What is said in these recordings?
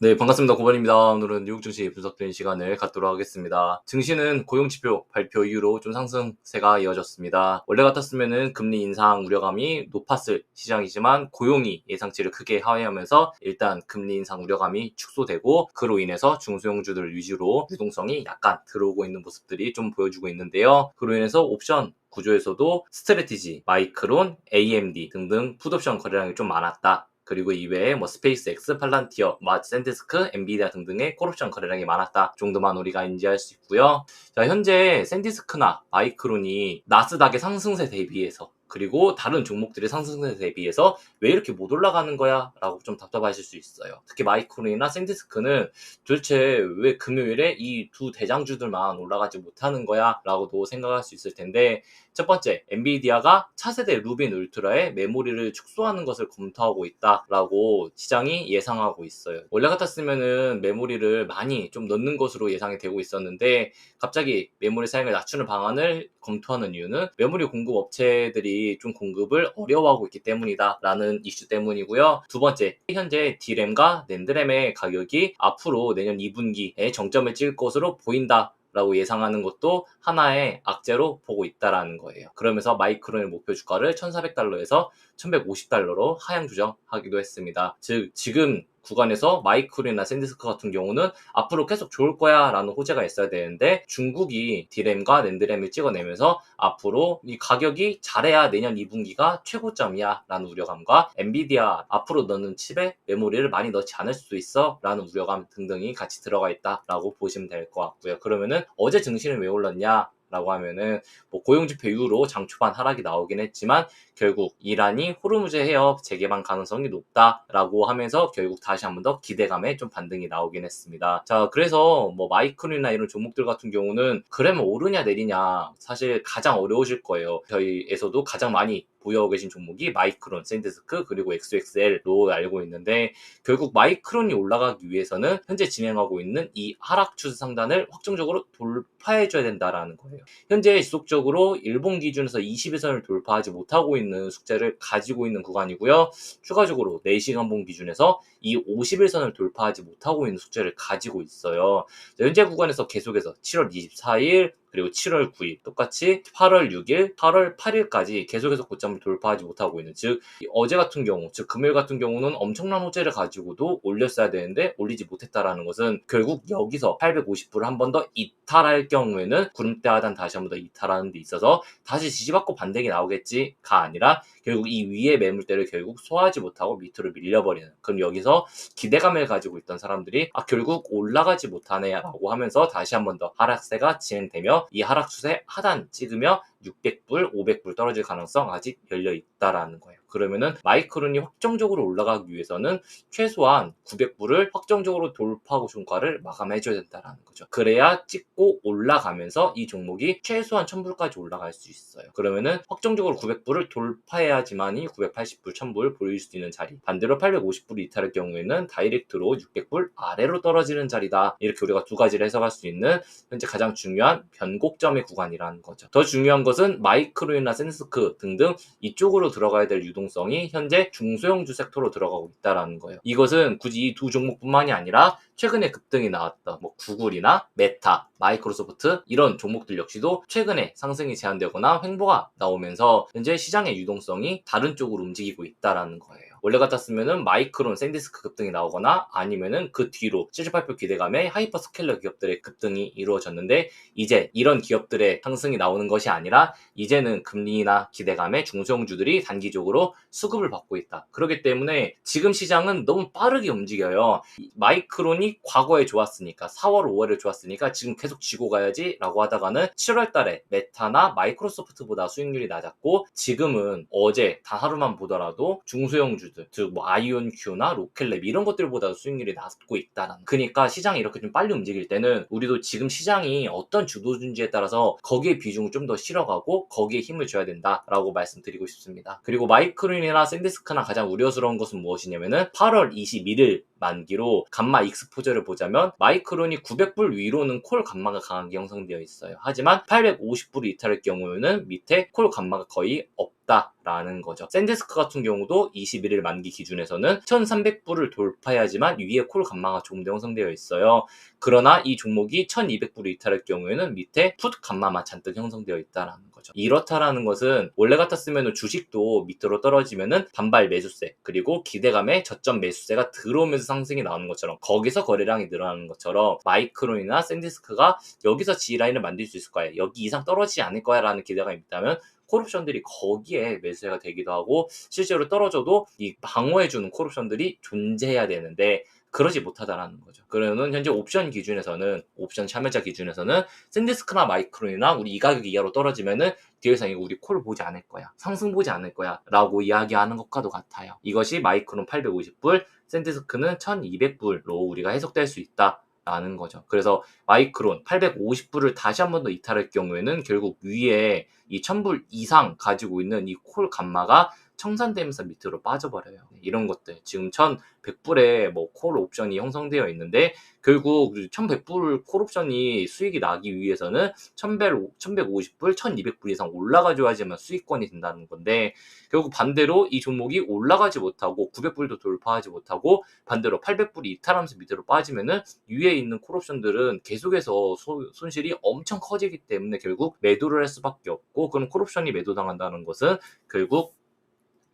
네, 반갑습니다. 고반입니다. 오늘은 뉴욕 증시 분석된 시간을 갖도록 하겠습니다. 증시는 고용지표 발표 이후로 좀 상승세가 이어졌습니다. 원래 같았으면은 금리 인상 우려감이 높았을 시장이지만 고용이 예상치를 크게 하회하면서 일단 금리 인상 우려감이 축소되고 그로 인해서 중소형주들 위주로 유동성이 약간 들어오고 있는 모습들이 좀 보여주고 있는데요. 그로 인해서 옵션 구조에서도 스트래티지, 마이크론, AMD 등등 풋옵션 거래량이 좀 많았다. 그리고 이외에 스페이스X, 팔란티어, 샌디스크, 엔비디아 등등의 콜옵션 거래량이 많았다 정도만 우리가 인지할 수 있고요. 자, 현재 샌디스크나 마이크론이 나스닥의 상승세 대비해서 그리고 다른 종목들의 상승세 대비해서 왜 이렇게 못 올라가는 거야? 라고 좀 답답하실 수 있어요. 특히 마이크론이나 샌디스크는 도대체 왜 금요일에 이 두 대장주들만 올라가지 못하는 거야? 라고도 생각할 수 있을 텐데, 첫 번째, 엔비디아가 차세대 루빈 울트라의 메모리를 축소하는 것을 검토하고 있다라고 시장이 예상하고 있어요. 원래 같았으면은 메모리를 많이 좀 넣는 것으로 예상이 되고 있었는데, 갑자기 메모리 사용을 낮추는 방안을 검토하는 이유는 메모리 공급 업체들이 좀 공급을 어려워하고 있기 때문이다 라는 이슈 때문이고요. 두 번째, 현재 D램과 낸드램의 가격이 앞으로 내년 2분기에 정점을 찍을 것으로 보인다 라고 예상하는 것도 하나의 악재로 보고 있다라는 거예요. 그러면서 마이크론의 목표 주가를 1,400달러에서 1,150달러로 하향 조정하기도 했습니다. 즉 지금 구간에서 마이크론이나 샌디스크 같은 경우는 앞으로 계속 좋을 거야 라는 호재가 있어야 되는데, 중국이 D램과 낸드램을 찍어내면서 앞으로 이 가격이 잘해야 내년 2분기가 최고점이야 라는 우려감과, 엔비디아 앞으로 넣는 칩에 메모리를 많이 넣지 않을 수도 있어 라는 우려감 등등이 같이 들어가 있다 라고 보시면 될 것 같고요. 그러면은 어제 증시는 왜 올랐냐 라고 하면은 고용지표 이후로 장 초반 하락이 나오긴 했지만 결국 이란이 호르무즈 해협 재개방 가능성이 높다라고 하면서 결국 다시 한 번 더 기대감에 좀 반등이 나오긴 했습니다. 자, 그래서 마이크론이나 이런 종목들 같은 경우는 그러면 오르냐 내리냐 사실 가장 어려우실 거예요. 저희에서도 가장 많이 보유하고 계신 종목이 마이크론, 샌디스크, 그리고 XXL로 알고 있는데, 결국 마이크론이 올라가기 위해서는 현재 진행하고 있는 이 하락 추세 상단을 확정적으로 돌파해줘야 된다라는 거예요. 현재 지속적으로 일본 기준에서 20일선을 돌파하지 못하고 있는 숙제를 가지고 있는 구간이고요. 추가적으로 4시간봉 기준에서 이 50일선을 돌파하지 못하고 있는 숙제를 가지고 있어요. 현재 구간에서 계속해서 7월 24일, 그리고 7월 9일, 똑같이 8월 6일, 8월 8일까지 계속해서 고점을 돌파하지 못하고 있는, 즉 어제 같은 경우, 즉 금요일 같은 경우는 엄청난 호재를 가지고도 올렸어야 되는데 올리지 못했다라는 것은 결국 여기서 850불을 한 번 더 이탈할 경우에는 구름대 하단 다시 한 번 더 이탈하는 데 있어서 다시 지지받고 반등이 나오겠지가 아니라 결국 이 위의 매물대를 결국 소화하지 못하고 밑으로 밀려버리는, 그럼 여기서 기대감을 가지고 있던 사람들이 결국 올라가지 못하네 라고 하면서 다시 한 번 더 하락세가 진행되며 이 하락 추세 하단 찍으며 600불, 500불 떨어질 가능성 아직 열려 있다라는 거예요. 그러면은 마이크론이 확정적으로 올라가기 위해서는 최소한 900불을 확정적으로 돌파하고 종가를 마감해줘야 된다라는 거죠. 그래야 찍고 올라가면서 이 종목이 최소한 1000불까지 올라갈 수 있어요. 그러면은 확정적으로 900불을 돌파해야지만이 980불, 1000불 보일 수 있는 자리, 반대로 850불이 이탈할 경우에는 다이렉트로 600불 아래로 떨어지는 자리다. 이렇게 우리가 두 가지를 해석할 수 있는 현재 가장 중요한 변곡점의 구간이라는 거죠. 더 중요한 것은 마이크론이나 샌디스크 등등 이쪽으로 들어가야 될 유동성이 현재 중소형주 섹터로 들어가고 있다는 거예요. 이것은 굳이 이 두 종목뿐만이 아니라 최근에 급등이 나왔던 구글이나 메타, 마이크로소프트 이런 종목들 역시도 최근에 상승이 제한되거나 횡보가 나오면서 현재 시장의 유동성이 다른 쪽으로 움직이고 있다는 거예요. 원래 같았으면은 마이크론, 샌디스크 급등이 나오거나 아니면은 그 뒤로 실적 발표 기대감에 하이퍼스케일러 기업들의 급등이 이루어졌는데, 이제 이런 기업들의 상승이 나오는 것이 아니라 이제는 금리나 기대감에 중소형주들이 단기적으로 수급을 받고 있다. 그렇기 때문에 지금 시장은 너무 빠르게 움직여요. 마이크론이 과거에 좋았으니까 4월, 5월에 좋았으니까 지금 계속 쥐고 가야지 라고 하다가는 7월 달에 메타나 마이크로소프트보다 수익률이 낮았고, 지금은 어제 단 하루만 보더라도 중소형주들, 즉 아이온큐나 로켓랩 이런 것들보다 수익률이 낮고 있다는. 그러니까 시장이 이렇게 좀 빨리 움직일 때는 우리도 지금 시장이 어떤 주도준지에 따라서 거기에 비중을 좀 더 실어가고 거기에 힘을 줘야 된다라고 말씀드리고 싶습니다. 그리고 마이크론이나 샌디스크나 가장 우려스러운 것은 무엇이냐면은 8월 21일 만기로 감마 익스포저를 보자면 마이크론이 900불 위로는 콜 감마가 강하게 형성되어 있어요. 하지만 850불을 이탈할 경우에는 밑에 콜 감마가 거의 없다라는 거죠. 샌디스크 같은 경우도 21일 만기 기준에서는 1300불을 돌파해야지만 위에 콜 감마가 조금 더 형성되어 있어요. 그러나 이 종목이 1200불을 이탈할 경우에는 밑에 풋 감마만 잔뜩 형성되어 있다라는 거죠. 이렇다라는 것은 원래 같았으면 주식도 밑으로 떨어지면은 반발 매수세 그리고 기대감에 저점 매수세가 들어오면서 상승이 나오는 것처럼 거기서 거래량이 늘어나는 것처럼 마이크론이나 샌디스크가 여기서 G라인을 만들 수 있을 거야. 여기 이상 떨어지지 않을 거야 라는 기대감이 있다면 콜옵션들이 거기에 매수가 되기도 하고 실제로 떨어져도 이 방어해주는 콜옵션들이 존재해야 되는데 그러지 못하다라는 거죠. 그러면 현재 옵션 기준에서는 옵션 참여자 기준에서는 샌디스크나 마이크론이나 우리 이 가격 이하로 떨어지면은 더 이상 이거 우리 콜 보지 않을 거야. 상승 보지 않을 거야. 라고 이야기하는 것과도 같아요. 이것이 마이크론 850불, 샌디스크는 1200불로 우리가 해석될 수 있다. 라는 거죠. 그래서 마이크론 850불을 다시 한 번 더 이탈할 경우에는 결국 위에 이 1000불 이상 가지고 있는 이 콜 감마가 청산되면서 밑으로 빠져버려요. 이런 것들 지금 1100불에 뭐 콜 옵션이 형성되어 있는데 결국 1100불 콜 옵션이 수익이 나기 위해서는 1150불, 1200불 이상 올라가줘야지만 수익권이 된다는 건데 결국 반대로 이 종목이 올라가지 못하고 900불도 돌파하지 못하고 반대로 800불이 이탈하면서 밑으로 빠지면은 위에 있는 콜옵션들은 계속해서 손실이 엄청 커지기 때문에 결국 매도를 할 수밖에 없고 그럼 콜옵션이 매도당한다는 것은 결국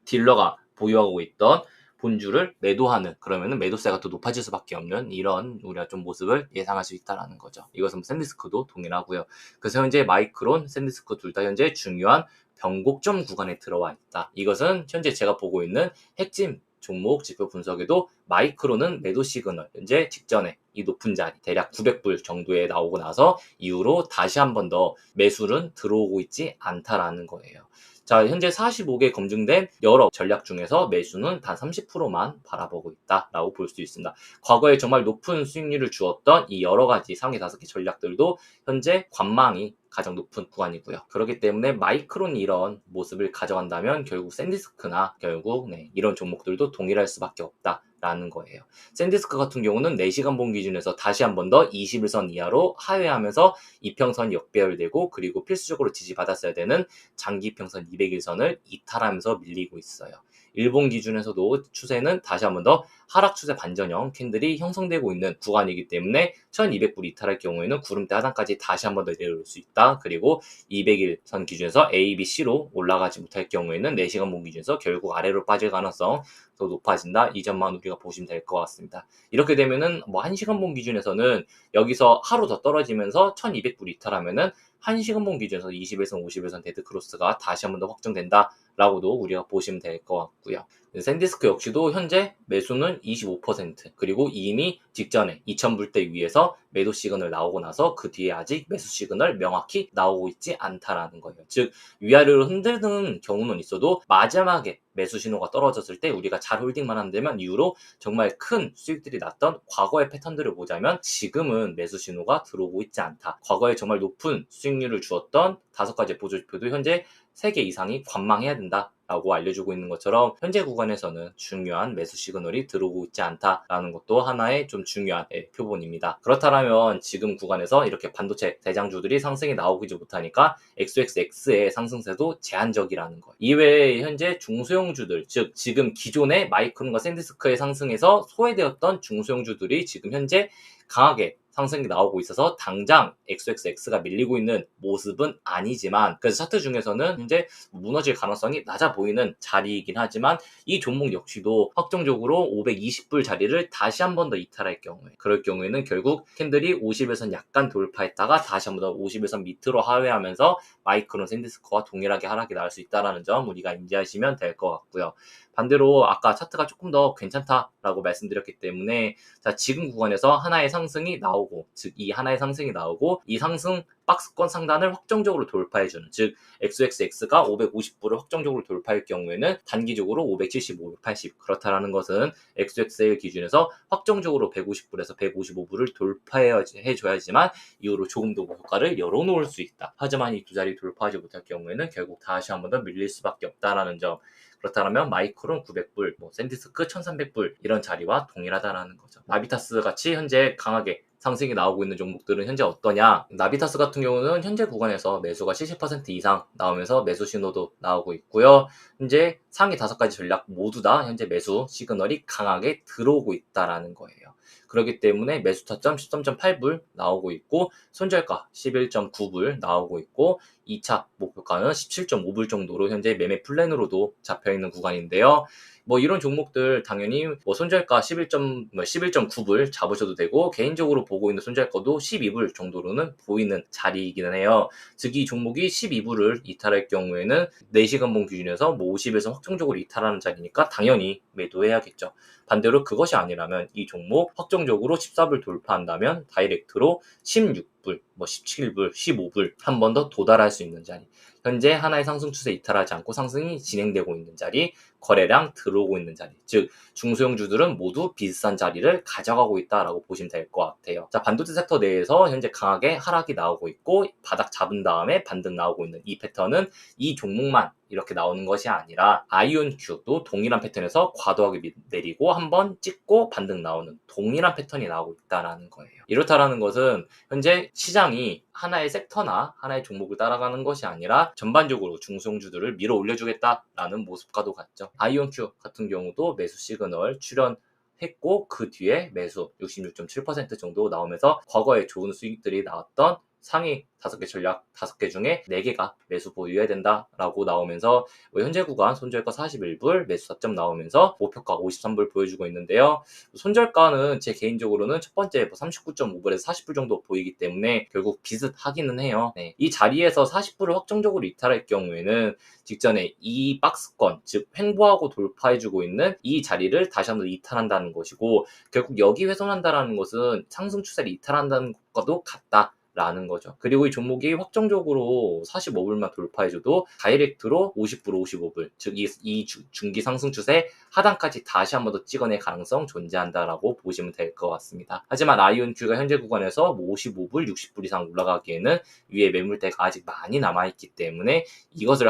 딜러가 보유하고 있던 본주를 매도하는 그러면은 매도세가 더 높아질 수밖에 없는 이런 우리가 좀 모습을 예상할 수 있다라는 거죠. 이것은 샌디스크도 동일하고요. 그래서 현재 마이크론, 샌디스크 둘 다 현재 중요한 변곡점 구간에 들어와 있다. 이것은 현재 제가 보고 있는 핵심 종목 지표 분석에도 마이크론은 매도 시그널 현재 직전에 이 높은 자리 대략 900불 정도에 나오고 나서 이후로 다시 한 번 더 매수는 들어오고 있지 않다라는 거예요. 자, 현재 45개 검증된 여러 전략 중에서 매수는 단 30%만 바라보고 있다라고 볼 수 있습니다. 과거에 정말 높은 수익률을 주었던 이 여러 가지 상위 5개 전략들도 현재 관망이 가장 높은 구간이고요. 그렇기 때문에 마이크론이 이런 모습을 가져간다면 결국 샌디스크나 결국 이런 종목들도 동일할 수밖에 없다라는 거예요. 샌디스크 같은 경우는 4시간 본 기준에서 다시 한 번 더 21선 이하로 하회하면서 이평선 역배열되고 그리고 필수적으로 지지받았어야 되는 장기 이평선 200일선을 이탈하면서 밀리고 있어요. 일본 기준에서도 추세는 다시 한 번 더 하락 추세 반전형 캔들이 형성되고 있는 구간이기 때문에 1200불 이탈할 경우에는 구름대 하단까지 다시 한 번 더 내려올 수 있다. 그리고 200일 선 기준에서 A, B, C로 올라가지 못할 경우에는 4시간 본 기준에서 결국 아래로 빠질 가능성 더 높아진다. 이 점만 우리가 보시면 될 것 같습니다. 이렇게 되면은 뭐 1시간 본 기준에서는 여기서 하루 더 떨어지면서 1200불 이탈하면은 1시간 본 기준에서 21선, 51선 데드 크로스가 다시 한 번 더 확정된다. 라고도 우리가 보시면 될 것 같고요. 샌디스크 역시도 현재 매수는 25% 그리고 이미 직전에 2000불대 위에서 매도 시그널 나오고 나서 그 뒤에 아직 매수 시그널 명확히 나오고 있지 않다라는 거예요. 즉 위아래로 흔드는 경우는 있어도 마지막에 매수 신호가 떨어졌을 때 우리가 잘 홀딩만 한다면 이후로 정말 큰 수익들이 났던 과거의 패턴들을 보자면 지금은 매수 신호가 들어오고 있지 않다. 과거에 정말 높은 수익률을 주었던 5가지 보조지표도 현재 3개 이상이 관망해야 된다라고 알려주고 있는 것처럼 현재 구간에서는 중요한 매수 시그널이 들어오고 있지 않다라는 것도 하나의 좀 중요한 표본입니다. 그렇다면 지금 구간에서 이렇게 반도체 대장주들이 상승이 나오지 못하니까 XXX의 상승세도 제한적이라는 거예요. 이외에 현재 중소형주들, 즉 지금 기존의 마이크론과 샌디스크의 상승에서 소외되었던 중소형주들이 지금 현재 강하게 상승이 나오고 있어서 당장 XXX가 밀리고 있는 모습은 아니지만 그래서 차트 중에서는 현재 무너질 가능성이 낮아 보이는 자리이긴 하지만 이 종목 역시도 확정적으로 520불 자리를 다시 한 번 더 이탈할 경우에 그럴 경우에는 결국 캔들이 50일선 약간 돌파했다가 다시 한 번 더 50일선 밑으로 하회하면서 마이크론 샌디스크와 동일하게 하락이 나올 수 있다는 점 우리가 인지하시면 될 것 같고요. 반대로 아까 차트가 조금 더 괜찮다라고 말씀드렸기 때문에 자 지금 구간에서 하나의 상승이 나오고 즉 이 하나의 상승이 나오고 이 상승 박스권 상단을 확정적으로 돌파해주는 즉 XXX가 550불을 확정적으로 돌파할 경우에는 단기적으로 570, 580 그렇다라는 것은 XXL 기준에서 확정적으로 150불에서 155불을 돌파해줘야지만 이후로 조금 더 효과를 열어놓을 수 있다. 하지만 이 두 자리 돌파하지 못할 경우에는 결국 다시 한 번 더 밀릴 수밖에 없다라는 점 그렇다면 마이크론 900불, 뭐 샌디스크 1300불 이런 자리와 동일하다라는 거죠. 나비타스 같이 현재 강하게 상승이 나오고 있는 종목들은 현재 어떠냐? 나비타스 같은 경우는 현재 구간에서 매수가 70% 이상 나오면서 매수 신호도 나오고 있고요. 현재 상위 5가지 전략 모두 다 현재 매수 시그널이 강하게 들어오고 있다라는 거예요. 그렇기 때문에 매수 타점 13.8불 나오고 있고 손절가 11.9불 나오고 있고 2차 목표가는 17.5불 정도로 현재 매매 플랜으로도 잡혀있는 구간인데요. 뭐 이런 종목들 당연히 뭐 손절가 11.9불 잡으셔도 되고 개인적으로 보고 있는 손절가도 12불 정도로는 보이는 자리이기는 해요. 즉 이 종목이 12불을 이탈할 경우에는 4시간봉 기준에서 뭐 50에서 확정적으로 이탈하는 자리니까 당연히 매도해야겠죠. 반대로 그것이 아니라면 이 종목 확정적으로 14불 돌파한다면 다이렉트로 16불, 뭐 17불, 15불 한 번 더 도달할 수 있는 자리. 현재 하나의 상승 추세 이탈하지 않고 상승이 진행되고 있는 자리, 거래량 들어오고 있는 자리. 즉 중소형주들은 모두 비슷한 자리를 가져가고 있다라고 보시면 될 것 같아요. 자, 반도체 섹터 내에서 현재 강하게 하락이 나오고 있고 바닥 잡은 다음에 반등 나오고 있는 이 패턴은 이 종목만 이렇게 나오는 것이 아니라 아이온큐도 동일한 패턴에서 과도하게 내리고 한번 찍고 반등 나오는 동일한 패턴이 나오고 있다는 거예요. 이렇다라는 것은 현재 시장이 하나의 섹터나 하나의 종목을 따라가는 것이 아니라 전반적으로 중소형주들을 밀어 올려주겠다라는 모습과도 같죠. 아이온큐 같은 경우도 매수 시그널 출현했고 그 뒤에 매수 66.7% 정도 나오면서 과거에 좋은 수익들이 나왔던 상위 5개 전략 5개 중에 4개가 매수 보유해야 된다라고 나오면서 현재 구간 손절가 41불 매수 4점 나오면서 목표가 53불 보여주고 있는데요. 손절가는 제 개인적으로는 첫 번째 39.5불에서 40불 정도 보이기 때문에 결국 비슷하기는 해요. 네. 이 자리에서 40불을 확정적으로 이탈할 경우에는 직전에 이 박스권 즉 횡보하고 돌파해주고 있는 이 자리를 다시 한번 이탈한다는 것이고 결국 여기 훼손한다는 것은 상승 추세를 이탈한다는 것과도 같다. 라는 거죠. 그리고 이 종목이 확정적으로 45불만 돌파해줘도 다이렉트로 50불, 55불 즉 이 중기 상승 추세 하단까지 다시 한 번 더 찍어낼 가능성 존재한다라고 보시면 될 것 같습니다. 하지만 아이온큐가 현재 구간에서 55불, 60불 이상 올라가기에는 위에 매물대가 아직 많이 남아있기 때문에 이것을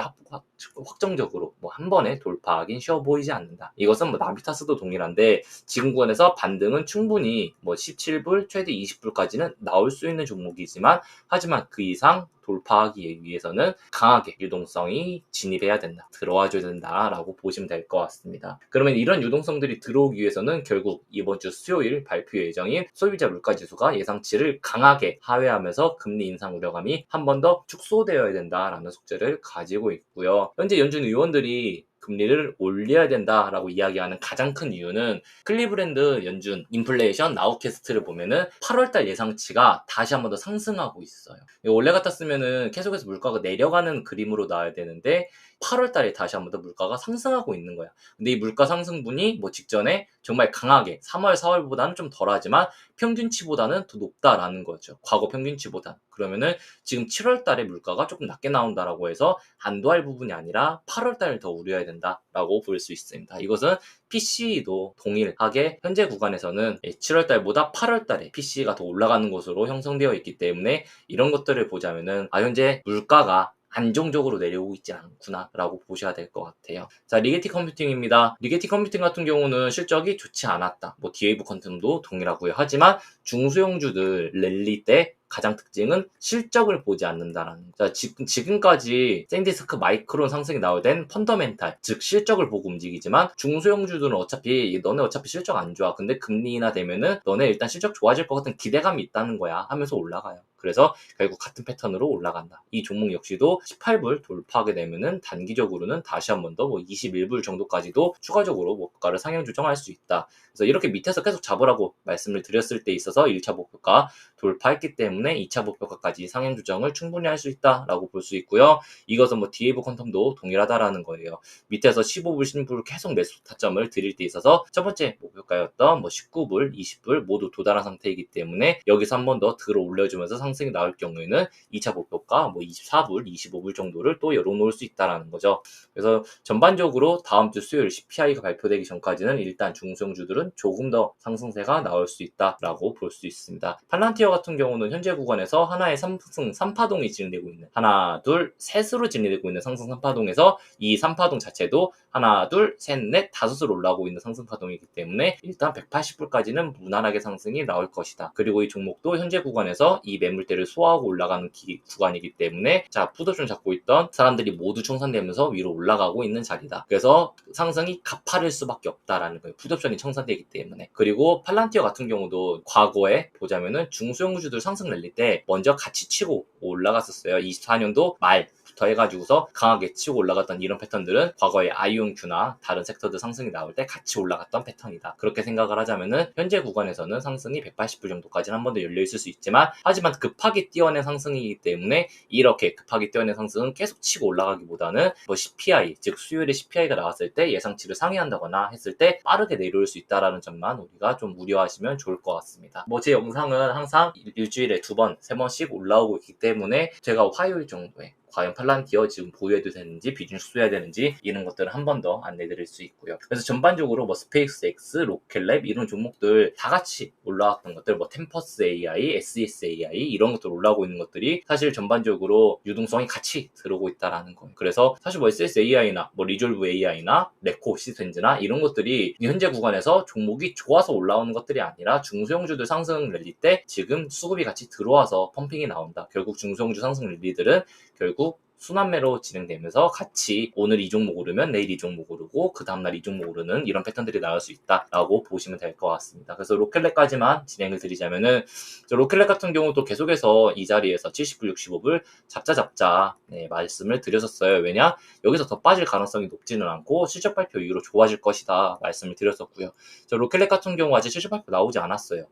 확정적으로 뭐 한 번에 돌파하긴 쉬워 보이지 않는다. 이것은 뭐 나비타스도 동일한데 지금 구간에서 반등은 충분히 뭐 17불, 최대 20불까지는 나올 수 있는 종목이지만 하지만 그 이상 돌파하기 위해서는 강하게 유동성이 진입해야 된다. 들어와줘야 된다라고 보시면 될 것 같습니다. 그러면 이런 유동성들이 들어오기 위해서는 결국 이번 주 수요일 발표 예정인 소비자 물가지수가 예상치를 강하게 하회하면서 금리 인상 우려감이 한 번 더 축소되어야 된다라는 숙제를 가지고 있고요. 현재 연준 의원들이 금리를 올려야 된다라고 이야기하는 가장 큰 이유는 클리브랜드 연준 인플레이션 나우캐스트를 보면은 8월달 예상치가 다시 한 번 더 상승하고 있어요. 원래 같았으면은 계속해서 물가가 내려가는 그림으로 나와야 되는데 8월달에 다시 한 번 더 물가가 상승하고 있는 거야. 근데 이 물가 상승분이 뭐 직전에 정말 강하게 3월, 4월보다는 좀 덜하지만 평균치보다는 더 높다라는 거죠. 과거 평균치보다. 그러면은 지금 7월달에 물가가 조금 낮게 나온다라고 해서 안도할 부분이 아니라 8월달을 더 우려해야 된다라고 볼 수 있습니다. 이것은 PCE도 동일하게 현재 구간에서는 7월달보다 8월달에 PCE가 더 올라가는 것으로 형성되어 있기 때문에 이런 것들을 보자면은 현재 물가가 안정적으로 내려오고 있지 않구나 라고 보셔야 될 것 같아요. 자, 리게티 컴퓨팅입니다. 리게티 컴퓨팅 같은 경우는 실적이 좋지 않았다. 뭐 디웨이브 퀀텀도 동일하고요. 하지만 중소형주들 랠리 때 가장 특징은 실적을 보지 않는다라는 거. 자, 지금까지 샌디스크 마이크론 상승이 나올 땐 펀더멘탈, 즉 실적을 보고 움직이지만 중소형주들은 어차피 너네 어차피 실적 안 좋아. 근데 금리 인하 되면은 너네 일단 실적 좋아질 것 같은 기대감이 있다는 거야 하면서 올라가요. 그래서 결국 같은 패턴으로 올라간다. 이 종목 역시도 18불 돌파하게 되면은 단기적으로는 다시 한 번 더 뭐 21불 정도까지도 추가적으로 목표가를 상향 조정할 수 있다. 그래서 이렇게 밑에서 계속 잡으라고 말씀을 드렸을 때 있어서 1차 목표가 돌파했기 때문에 2차 목표가까지 상향 조정을 충분히 할 수 있다라고 볼 수 있고요. 이것은 뭐 디에이브 퀀텀도 동일하다라는 거예요. 밑에서 15불, 16불 계속 매수 타점을 드릴 때 있어서 첫 번째 목표가였던 뭐 19불, 20불 모두 도달한 상태이기 때문에 여기서 한 번 더 들어 올려주면서 상승이 나올 경우에는 2차 목표가 뭐 24불, 25불 정도를 또 열어놓을 수 있다라는 거죠. 그래서 전반적으로 다음 주 수요일 CPI가 발표되기 전까지는 일단 중소형주들은 조금 더 상승세가 나올 수 있다라고 볼 수 있습니다. 팔란티어 같은 경우는 현재 구간에서 하나의 상승 3파동이 진행되고 있는, 하나 둘 셋으로 진행되고 있는 상승 3파동에서 이 3파동 자체도 하나 둘 셋 넷 다섯으로 올라오고 있는 상승 파동이기 때문에 일단 180불까지는 무난하게 상승이 나올 것이다. 그리고 이 종목도 현재 구간에서 이 매물대를 소화하고 올라가는 구간이기 때문에 자, 풋옵션 잡고 있던 사람들이 모두 청산되면서 위로 올라가고 있는 자리다. 그래서 상승이 가파를 수밖에 없다라는 거예요. 풋옵션이 청산되기 때문에. 그리고 팔란티어 같은 경우도 과거에 보자면은 중소형주들 상승 랠리 때 먼저 같이 치고 올라갔었어요. 24년도 말부터 해가지고서 강하게 치고 올라갔던 이런 패턴들은 과거에 아이온큐나 다른 섹터들 상승이 나올 때 같이 올라갔던 패턴이다. 그렇게 생각을 하자면은 현재 구간에서는 상승이 180불 정도까지는 한 번 더 열려 있을 수 있지만, 하지만 급하게 뛰어낸 상승이기 때문에 이렇게 급하게 뛰어낸 상승은 계속 치고 올라가기보다는 뭐 CPI, 즉 수요일에 CPI가 나왔을 때 예상치를 상회한다거나 했을 때 빠르게 내려올 수 있다라는 점만 우리가 좀 우려하시면 좋을 것 같습니다. 뭐 제 영상은 항상 일주일에 2번, 3번씩 올라오고 있기 때문에 제가 화요일 정도에 과연 팔란티어 지금 보유해도 되는지, 비중 축소해야 되는지 이런 것들을 한 번 더 안내드릴 수 있고요. 그래서 전반적으로 뭐 스페이스X, 로켓랩 이런 종목들 다 같이 올라왔던 것들, 뭐 템퍼스 AI, SES AI 이런 것들 올라오고 있는 것들이 사실 전반적으로 유동성이 같이 들어오고 있다라는 거예요. 그래서 사실 뭐 SES AI나 뭐 리졸브 AI나 레코 시스템즈나 이런 것들이 현재 구간에서 종목이 좋아서 올라오는 것들이 아니라 중소형주들 상승 랠리 때 지금 수급이 같이 들어와서 펌핑이 나온다. 결국 중소형주 상승 랠리들은 결국 순환매로 진행되면서 같이 오늘 이 종목 오르면 내일 이 종목 오르고 그 다음날 이 종목 오르는 이런 패턴들이 나올 수 있다라고 보시면 될 것 같습니다. 그래서 로켓랩까지만 진행을 드리자면은 로켓랩 같은 경우도 계속해서 이 자리에서 70불, 65불 잡자 말씀을 드렸었어요. 왜냐? 여기서 더 빠질 가능성이 높지는 않고 실적 발표 이후로 좋아질 것이다 말씀을 드렸었고요. 로켓랩 같은 경우 아직 실적 발표 나오지 않았어요.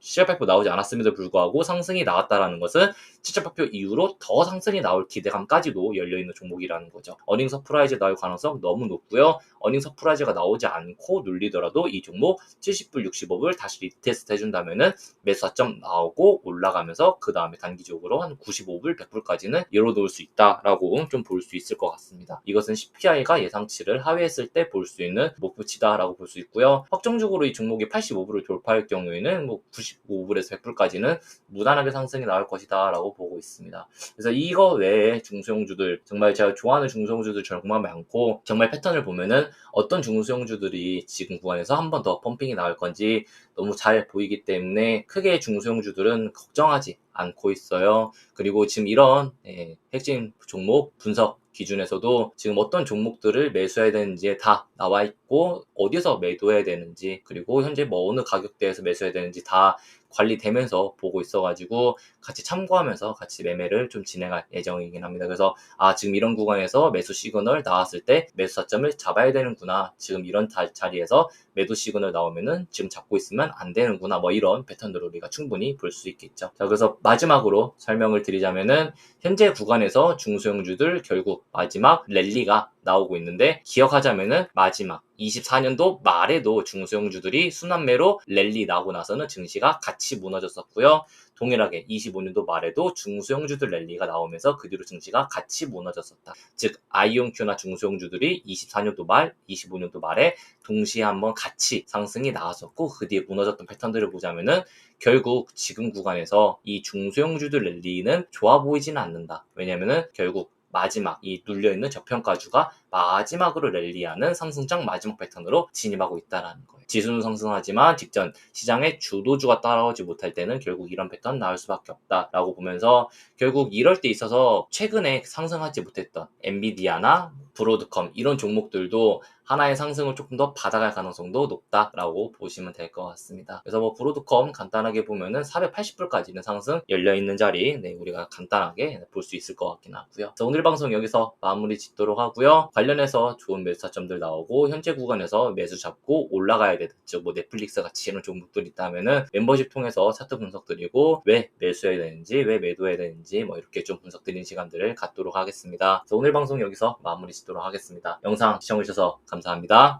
실적 발표 나오지 않았음에도 불구하고 상승이 나왔다라는 것은 실적 발표 이후로 더 상승이 나올 기대감까지도 열려있는 종목이라는 거죠. 어닝 서프라이즈 나올 가능성 너무 높고요. 어닝 서프라이즈가 나오지 않고 눌리더라도 이 종목 70불, 65불 다시 리테스트 해준다면은 매수 타점 나오고 올라가면서 그 다음에 단기적으로 한 95불, 100불까지는 열어놓을 수 있다라고 좀 볼 수 있을 것 같습니다. 이것은 CPI가 예상치를 하회했을 때 볼 수 있는 목표치다라고 볼 수 있고요. 확정적으로 이 종목이 85불을 돌파할 경우에는 뭐 95불에서 100불까지는 무난하게 상승이 나올 것이다라고 보고 있습니다. 그래서 이거 외에 중소형주들, 정말 제가 좋아하는 중소형주들 정말 많고, 정말 패턴을 보면은 어떤 중소형주들이 지금 구간에서 한 번 더 펌핑이 나올 건지 너무 잘 보이기 때문에 크게 중소형주들은 걱정하지 않고 있어요. 그리고 지금 이런 핵심 종목 분석 기준에서도 지금 어떤 종목들을 매수해야 되는지에 다 나와 있고, 어디서 매도해야 되는지, 그리고 현재 뭐 어느 가격대에서 매수해야 되는지 다 관리되면서 보고 있어가지고 같이 참고하면서 같이 매매를 좀 진행할 예정이긴 합니다. 그래서 지금 이런 구간에서 매수 시그널 나왔을 때 매수 타점을 잡아야 되는구나, 지금 이런 자리에서 매도 시그널 나오면은 지금 잡고 있으면 안 되는구나, 뭐 이런 패턴들을 우리가 충분히 볼 수 있겠죠. 자, 그래서 마지막으로 설명을 드리자면은 현재 구간에서 중소형주들 결국 마지막 랠리가 나오고 있는데, 기억하자면은 마지막 24년도 말에도 중소형주들이 순환매로 랠리 나고 나서는 증시가 같이 무너졌었고요. 동일하게 25년도 말에도 중소형주들 랠리가 나오면서 그 뒤로 증시가 같이 무너졌었다. 즉 아이온큐나 중소형주들이 24년도 말, 25년도 말에 동시에 한번 같이 상승이 나왔었고 그 뒤에 무너졌던 패턴들을 보자면은 결국 지금 구간에서 이 중소형주들 랠리는 좋아 보이지는 않는다. 왜냐면은 결국 마지막 이 눌려있는 저평가주가 마지막으로 랠리하는 상승장 마지막 패턴으로 진입하고 있다는 거예요. 지수는 상승하지만 직전 시장의 주도주가 따라오지 못할 때는 결국 이런 패턴 나올 수밖에 없다라고 보면서, 결국 이럴 때 있어서 최근에 상승하지 못했던 엔비디아나 브로드컴 이런 종목들도 하나의 상승을 조금 더 받아갈 가능성도 높다라고 보시면 될 것 같습니다. 그래서 뭐 브로드컴 간단하게 보면은 480불까지는 상승 열려있는 자리 우리가 간단하게 볼 수 있을 것 같긴 하고요. 그래서 오늘 방송 여기서 마무리 짓도록 하고요. 관련해서 좋은 매수 타점들 나오고 현재 구간에서 매수 잡고 올라가야 되는, 즉 뭐 넷플릭스 같이 이런 종목들이 있다면은 멤버십 통해서 차트 분석 드리고 왜 매수해야 되는지 왜 매도해야 되는지 뭐 이렇게 좀 분석 드리는 시간들을 갖도록 하겠습니다. 그래서 오늘 방송 여기서 마무리 짓도록 하겠습니다. 영상 시청해주셔서 감사합니다.